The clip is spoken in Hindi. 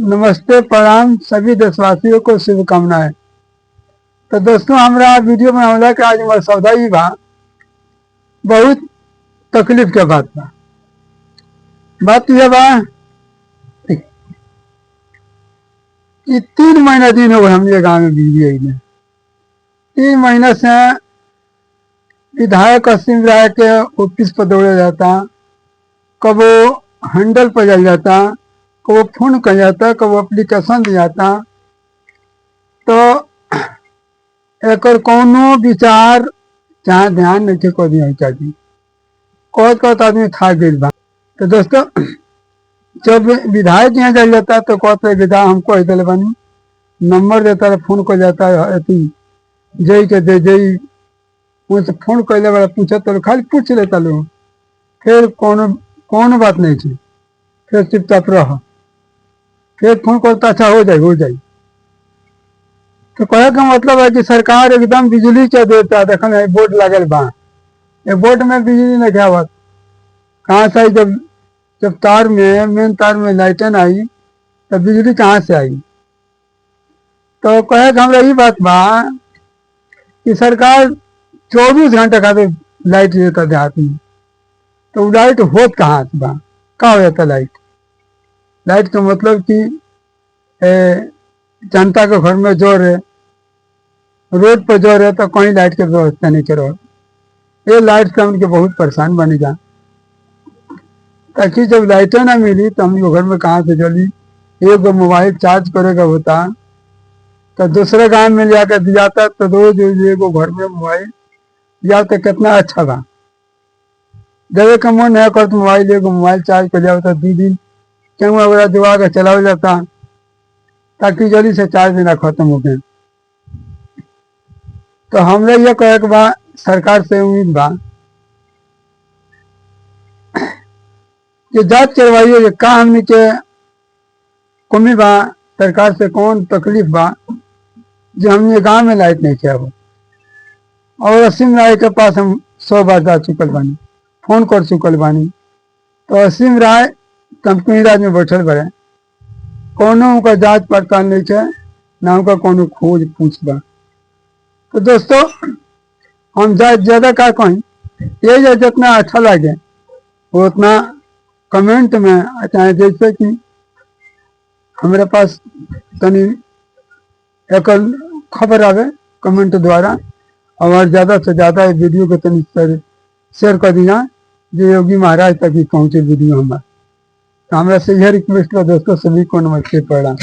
नमस्ते, प्रणाम सभी देशवासियों को शुभकामनाएं। तो दोस्तों, हमारा वीडियो बनावला के आज हमारा सौदा ही बा बहुत तकलीफ के बात यह बा कि 3 महीना दिन हो गए हम ये गाँव में बिजली आई ने। 3 महीने से विधायक असीम राय के ऑफिस पर दौड़ा जाता, कबो हैंडल पर जल जाता, कबो फोन कर जाता, कबो एप्लीकेशन दिया जाता। तो एक कौनो विचार जहाँ ध्यान नहीं को दिया चाहिए, कहत आदमी खा गई बा। तो दोस्तों, जब विधायक यहाँ चल जाता तो कहते विधायक हमको दिल बनी नंबर देता है, फोन कर जाता है जई के दे जई उनसे फोन कैले वाला पूछा तो खाली पूछ लेता लोग, फिर कौन बात नहीं थी, फिर चुपचाप रह, फिर फोन करता अच्छा हो जाए। तो कहे का मतलब है कि सरकार एकदम बिजली के देता, देखा बोर्ड लगल बा, ये बोर्ड में बिजली नहीं आवत कहाँ से आई। जब तार में मेन तार में लाइटन आई तो बिजली कहाँ से आई। तो कहे का हमरा ये बात बा कि सरकार 24 घंटे खातिर लाइट देता देहात में, तो लाइट होत कहाँ से बा, का हो जाता लाइट का मतलब कि जनता के घर में जोर है, रोड पर जोर है, तो कहीं लाइट के व्यवस्था नहीं करो। ये लाइट से उनके बहुत परेशान बनी जा, ताकि जब लाइटें ना मिली तो हम घर में कहाँ से जली। एक मोबाइल चार्ज करेगा होता तो दूसरे गांव में जाकर दियाता, तो रोज एगो घर में मोबाइल या तो कितना अच्छा बा। जब का मन है कर तो मोबाइल चार्ज कर जाओ तो 2 दिन क्यों वगैरह दुआ का चलाओ जाता, ताकि जल्दी से 4 दिन खत्म हो गए। तो हमने ये कहे कि बा सरकार से उम्मीद बा कि जांच करवाइए का हमने के कमी बा, सरकार से कौन तकलीफ बा जो हमने गांव में लाइट नहीं किया। और असीम राय के पास हम 100 बार जा चुकल बानी, फोन कर चुकल बानी। तो असीम राय कंपनी राज में बैठल बड़े, कोनो उनका जांच पड़ताल नहीं है, ना उनका कोनो खोज पूछ बा। तो दोस्तों, हम ज्यादा का कहें, ये जितना अच्छा लगे वो उतना कमेंट में, चाहे जैसे कि हमारे पास तनी एक खबर आवे कमेंट द्वारा, और ज़्यादा से ज़्यादा वीडियो को तनी शेयर कर दिया जो योगी महाराज तक ही पहुँचे वीडियो हमारा। तो हमारा से यह रिक्वेस्ट है दोस्तों, सभी को नमस्ते प्रणाम।